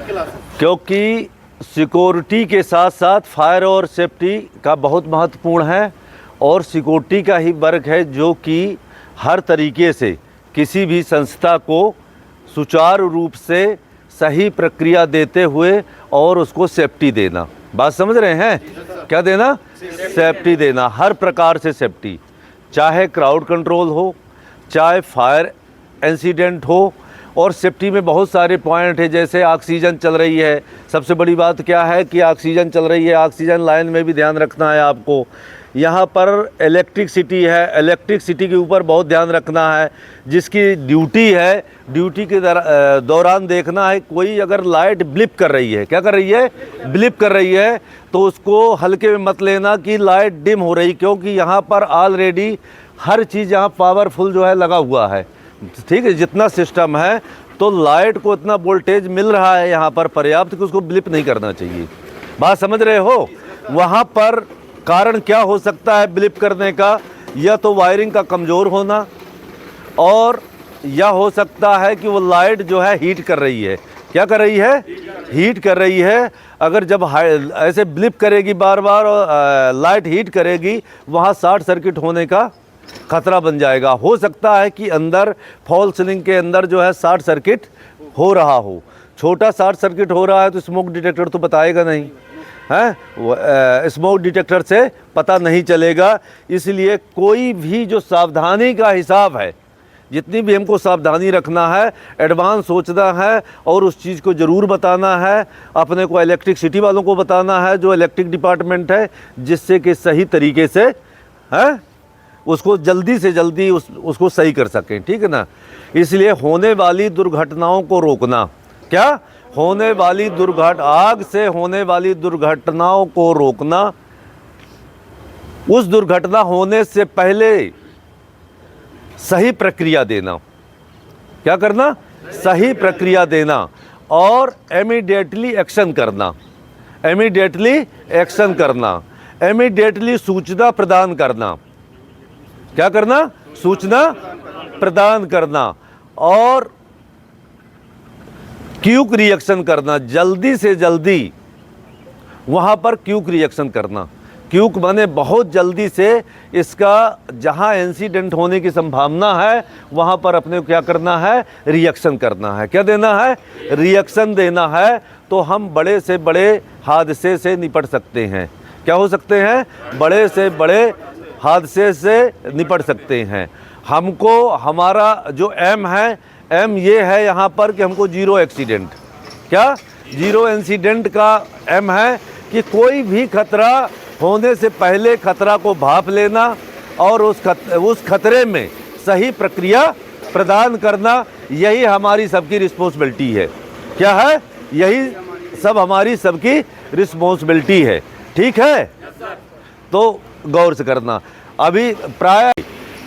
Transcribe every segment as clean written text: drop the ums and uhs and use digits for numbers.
क्योंकि सिक्योरिटी के साथ साथ फायर और सेफ्टी का बहुत महत्वपूर्ण है और सिक्योरिटी का ही वर्क है जो कि हर तरीके से किसी भी संस्था को सुचारू रूप से सही प्रक्रिया देते हुए और उसको सेफ्टी देना। बात समझ रहे हैं? क्या देना? सेफ्टी देना, हर प्रकार से सेफ्टी, चाहे क्राउड कंट्रोल हो, चाहे फायर इंसिडेंट हो। और सेफ्टी में बहुत सारे पॉइंट है, जैसे ऑक्सीजन चल रही है। सबसे बड़ी बात क्या है कि ऑक्सीजन चल रही है, ऑक्सीजन लाइन में भी ध्यान रखना है आपको। यहाँ पर इलेक्ट्रिसिटी है, इलेक्ट्रिसिटी के ऊपर बहुत ध्यान रखना है। जिसकी ड्यूटी है, ड्यूटी के दौरान देखना है कोई अगर लाइट ब्लिप कर रही है, क्या कर रही है? ब्लिप कर रही है, तो उसको हल्के में मत लेना कि लाइट डिम हो रही, क्योंकि यहाँ पर ऑलरेडी हर चीज़ यहाँ पावरफुल जो है लगा हुआ है। ठीक है, जितना सिस्टम है तो लाइट को इतना वोल्टेज मिल रहा है यहाँ पर पर्याप्त कि उसको ब्लिप नहीं करना चाहिए। बात समझ रहे हो? वहाँ पर कारण क्या हो सकता है ब्लिप करने का? या तो वायरिंग का कमज़ोर होना, और या हो सकता है कि वो लाइट जो है हीट कर रही है। क्या कर रही है? हीट कर रही है। अगर जब ऐसे ब्लिप करेगी बार बार और लाइट हीट करेगी, वहाँ शॉर्ट सर्किट होने का खतरा बन जाएगा। हो सकता है कि अंदर फॉल सीलिंग के अंदर जो है शॉर्ट सर्किट हो रहा हो। छोटा शॉर्ट सर्किट हो रहा है तो स्मोक डिटेक्टर तो बताएगा नहीं है, स्मोक डिटेक्टर से पता नहीं चलेगा। इसलिए कोई भी जो सावधानी का हिसाब है, जितनी भी हमको सावधानी रखना है, एडवांस सोचना है और उस चीज़ को ज़रूर बताना है। अपने को इलेक्ट्रिसिटी वालों को बताना है, जो इलेक्ट्रिक डिपार्टमेंट है, जिससे कि सही तरीके से है उसको जल्दी से जल्दी उसको सही कर सकें। ठीक है ना? इसलिए होने वाली दुर्घटनाओं को रोकना, क्या होने वाली आग से होने वाली दुर्घटनाओं को रोकना, उस दुर्घटना होने से पहले सही प्रक्रिया देना। क्या करना? सही प्रक्रिया देना और इमीडिएटली एक्शन करना, इमीडिएटली एक्शन करना, इमीडिएटली सूचना प्रदान करना। क्या करना? सूचना प्रदान करना और क्विक रिएक्शन करना, जल्दी से जल्दी वहाँ पर क्विक रिएक्शन करना। क्विक माने बहुत जल्दी से, इसका जहाँ इंसिडेंट होने की संभावना है वहाँ पर अपने को क्या करना है? रिएक्शन करना है। क्या देना है? रिएक्शन देना है। तो हम बड़े से बड़े हादसे से निपट सकते हैं। क्या हो सकते हैं? बड़े से बड़े हादसे से निपट सकते हैं। हमको हमारा जो एम है, एम ये है यहाँ पर कि हमको जीरो एक्सीडेंट, क्या जीरो इंसिडेंट का एम है कि कोई भी खतरा होने से पहले खतरा को भांप लेना और उस खतरे में सही प्रक्रिया प्रदान करना। यही हमारी सबकी रिस्पॉन्सिबिलिटी है। क्या है? यही सब हमारी सबकी रिस्पॉन्सिबिलिटी है। ठीक है? तो गौर से करना। अभी प्राय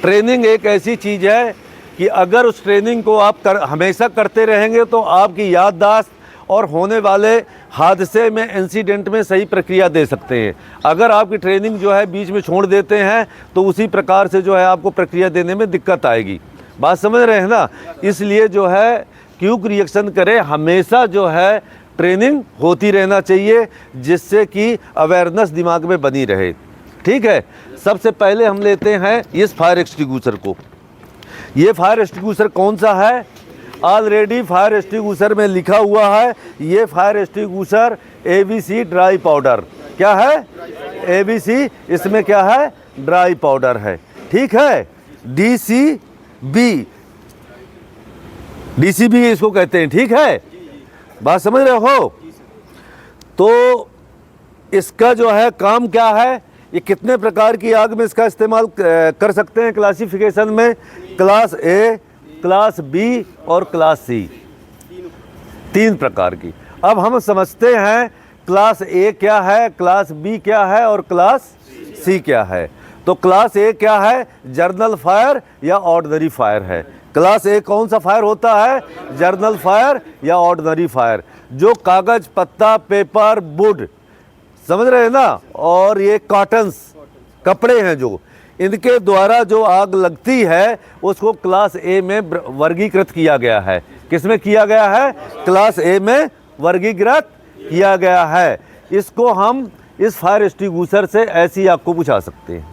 ट्रेनिंग एक ऐसी चीज़ है कि अगर उस ट्रेनिंग को आप हमेशा करते रहेंगे तो आपकी याददाश्त और होने वाले हादसे में, इंसिडेंट में सही प्रक्रिया दे सकते हैं। अगर आपकी ट्रेनिंग जो है बीच में छोड़ देते हैं तो उसी प्रकार से जो है आपको प्रक्रिया देने में दिक्कत आएगी। बात समझ रहे हैं ना? इसलिए जो है क्विक रिएक्शन करें, हमेशा जो है ट्रेनिंग होती रहना चाहिए, जिससे कि अवेयरनेस दिमाग में बनी रहे। ठीक है? सबसे पहले हम लेते हैं इस फायर एक्सटिंग्विशर को। ये फायर एक्सटिंग्विशर कौन सा है? ऑलरेडी फायर एक्सटिंग्विशर में लिखा हुआ है, ये fire extinguisher ABC dry powder. क्या है? ABC, इसमें क्या है? ड्राई पाउडर है। ठीक है? DCB इसको कहते हैं। ठीक है? बात समझ रहे हो? तो इसका जो है काम क्या है, ये कितने प्रकार की आग में इसका इस्तेमाल कर सकते हैं? क्लासिफिकेशन में क्लास A, क्लास B और क्लास C, 3 प्रकार की। अब हम समझते हैं क्लास A क्या है, क्लास B क्या है और क्लास C क्या है। तो क्लास A क्या है? जर्नल फायर या ऑर्डिनरी फायर है। क्लास A कौन सा फायर होता है? जर्नल फायर या ऑर्डिनरी फायर। जो कागज, पत्ता, पेपर, वुड, समझ रहे हैं ना, और ये कॉटन्स, कपड़े हैं जो, इनके द्वारा जो आग लगती है उसको क्लास A में वर्गीकृत किया गया है। किस में किया गया है? क्लास A में वर्गीकृत किया गया है। इसको हम इस फायर एक्सटिंग्विशर से ऐसी आग को बुझा सकते हैं।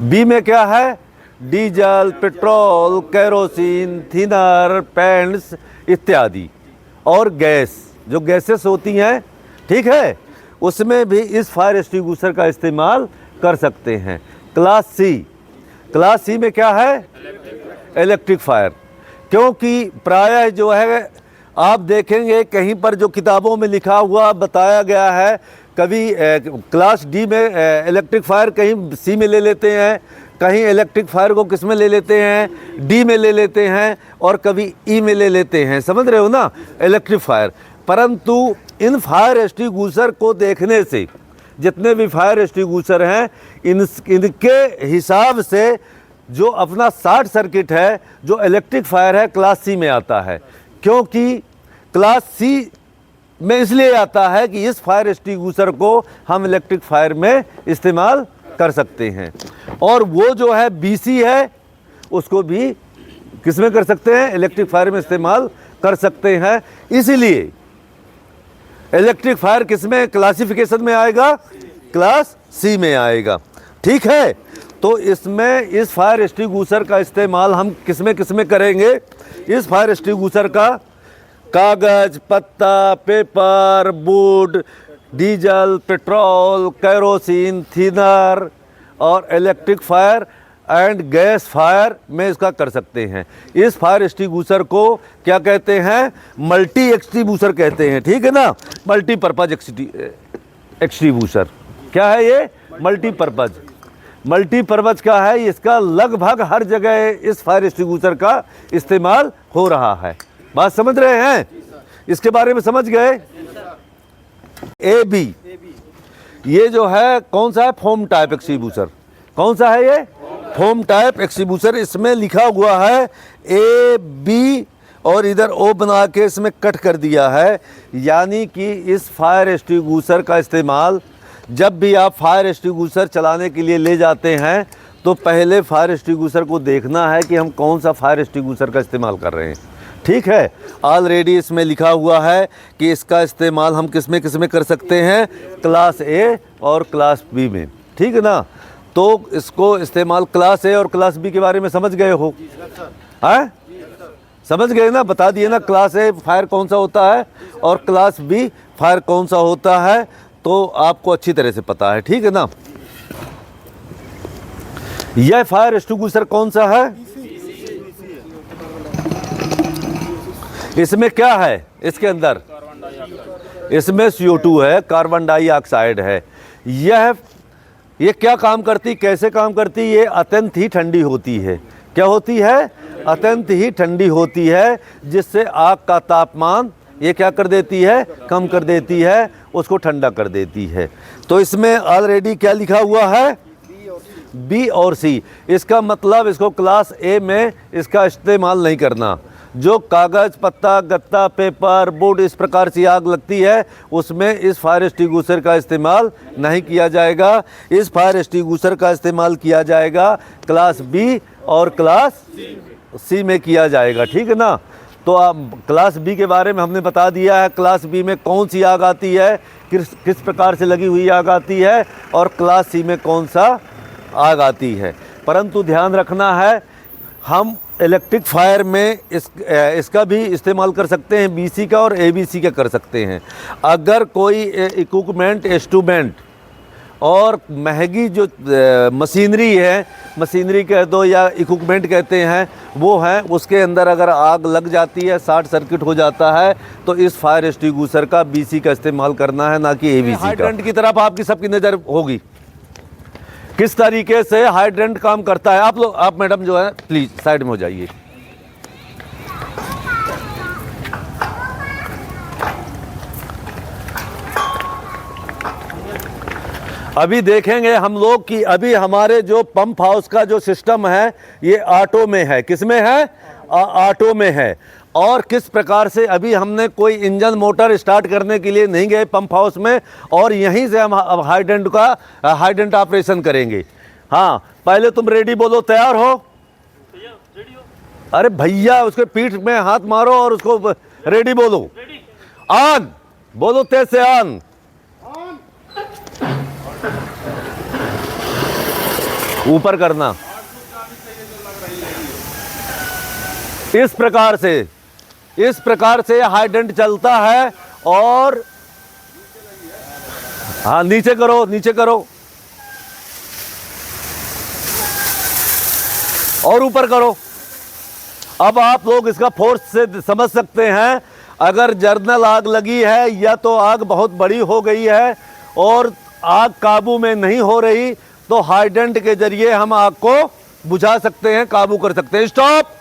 बी में क्या है? Diesel, petrol, kerosene, thinner, paints इत्यादि और गैस, जो गैसेस होती हैं, ठीक है, उसमें भी इस फायर एक्सटिंग्विशर का इस्तेमाल कर सकते हैं। क्लास सी, क्लास सी में क्या है? Electric fire. क्योंकि प्रायः जो है आप देखेंगे कहीं पर जो किताबों में लिखा हुआ बताया गया है, कभी क्लास डी में इलेक्ट्रिक फायर कहीं सी में ले लेते हैं, कहीं इलेक्ट्रिक फायर को किस में ले लेते हैं? डी में ले लेते हैं, और कभी ई में ले लेते हैं। समझ रहे हो ना, इलेक्ट्रिक फायर। परंतु इन फायर एक्सटिंग्विशर को देखने से, जितने भी फायर एक्सटिंग्विशर हैं, इनके हिसाब से जो अपना शॉर्ट सर्किट है, जो इलेक्ट्रिक फायर है, क्लास सी में आता है। क्योंकि क्लास सी में इसलिए आता है कि इस फायर एक्सटिंग्विशर को हम इलेक्ट्रिक फायर में इस्तेमाल कर सकते हैं। और वो जो है बीसी है, उसको भी किस में कर सकते हैं? इलेक्ट्रिक फायर में इस्तेमाल कर सकते हैं। इसीलिए इलेक्ट्रिक फायर किस में क्लासिफिकेशन में आएगा? क्लास सी में आएगा। ठीक है, तो इसमें इस फायर एक्सटिंग्विशर का इस्तेमाल हम किस में करेंगे? इस फायर एक्सटिंग्विशर का कागज, पत्ता, paper, wood, diesel, petrol, kerosene, thinner और electric fire and gas fire में इसका कर सकते हैं। इस फायर एक्सटिंग्विशर को क्या कहते हैं? मल्टी एक्सटिंग्विशर कहते हैं। ठीक है ना, मल्टीपर्पज एक्सटिंग्विशर। क्या है ये? मल्टीपर्पज। मल्टीपर्पज का है, इसका लगभग हर जगह इस फायर एक्सटिंग्विशर का इस्तेमाल हो रहा है। बात समझ रहे हैं? इसके बारे में समझ गए? ए बी, ये जो है कौन सा है? Foam type extinguisher. कौन सा है ये? Foam type extinguisher. इसमें लिखा हुआ है ए बी और इधर ओ बना के इसमें कट कर दिया है। यानी कि इस फायर एक्सटिंग्विशर का इस्तेमाल जब भी आप फायर एक्सटिंग्विशर चलाने के लिए ले जाते हैं, तो पहले फायर एक्सटिंग्विशर को देखना है कि हम कौन सा फायर एक्सटिंग्विशर का इस्तेमाल कर रहे हैं। ठीक है, ऑलरेडी इसमें लिखा हुआ है कि इसका इस्तेमाल हम किस में कर सकते हैं? क्लास ए और क्लास बी में। ठीक है ना, तो इसको इस्तेमाल क्लास ए और क्लास बी के बारे में समझ गए हो? हैं? समझ गए ना? बता दिए ना, क्लास ए फायर कौन सा होता है और क्लास बी फायर कौन सा होता है, तो आपको अच्छी तरह से पता है। ठीक है ना। यह फायर एक्सटिंग्विशर कौन सा है? इसमें क्या है? इसके अंदर इसमें CO2 है, कार्बन डाइऑक्साइड है। ये क्या काम करती, कैसे काम करती? ये अत्यंत ही ठंडी होती है। क्या होती है? अत्यंत ही ठंडी होती है, जिससे आग का तापमान ये क्या कर देती है? कम कर देती है, उसको ठंडा कर देती है। तो इसमें ऑलरेडी क्या लिखा हुआ है? बी और सी। इसका मतलब इसको क्लास ए में इसका इस्तेमाल नहीं करना। जो कागज़, पत्ता, गत्ता, पेपर, वुड इस प्रकार से आग लगती है, उसमें इस फायर एक्सटिंग्विशर का इस्तेमाल नहीं किया जाएगा। इस फायर एक्सटिंग्विशर का इस्तेमाल किया जाएगा क्लास बी और क्लास सी में किया जाएगा। ठीक है ना। तो आप क्लास बी के बारे में हमने बता दिया है, क्लास बी में कौन सी आग आती है, किस प्रकार से लगी हुई आग आती है, और क्लास सी में कौन सा आग आती है। परंतु ध्यान रखना है, हम इलेक्ट्रिक फायर में इसका भी इस्तेमाल कर सकते हैं, बीसी का और एबीसी का कर सकते हैं। अगर कोई इक्विपमेंट, इंस्ट्रूमेंट और महंगी जो मशीनरी है, मशीनरी कह दो या इक्विपमेंट कहते हैं, वो है, उसके अंदर अगर आग लग जाती है, शॉर्ट सर्किट हो जाता है, तो इस फायर एक्सटिंग्विशर का बीसी का इस्तेमाल करना है, ना कि एबीसी का। हाइड्रेंट की तरफ आपकी सबकी नज़र होगी, किस तरीके से हाइड्रेंट काम करता है। आप मैडम जो है प्लीज साइड में हो जाइए। अभी देखेंगे हम लोग कि अभी हमारे जो पंप हाउस का जो सिस्टम है, ये ऑटो में है। किस में है? ऑटो में है। और किस प्रकार से अभी हमने कोई इंजन मोटर स्टार्ट करने के लिए नहीं गए पंप हाउस में, और यहीं से हम हाइड्रेंट ऑपरेशन करेंगे। हाँ, पहले तुम रेडी बोलो, तैयार हो? अरे भैया, उसके पीठ में हाथ मारो और उसको रेडी बोलो। आग। बोलो तेज से ऑन। ऊपर करना इस प्रकार से हाइडेंट चलता है। और हाँ, नीचे करो, नीचे करो और ऊपर करो। अब आप लोग इसका फोर्स से समझ सकते हैं, अगर जर्नल आग लगी है या तो आग बहुत बड़ी हो गई है और आग काबू में नहीं हो रही, तो हाइडेंट के जरिए हम आग को बुझा सकते हैं, काबू कर सकते हैं। स्टॉप।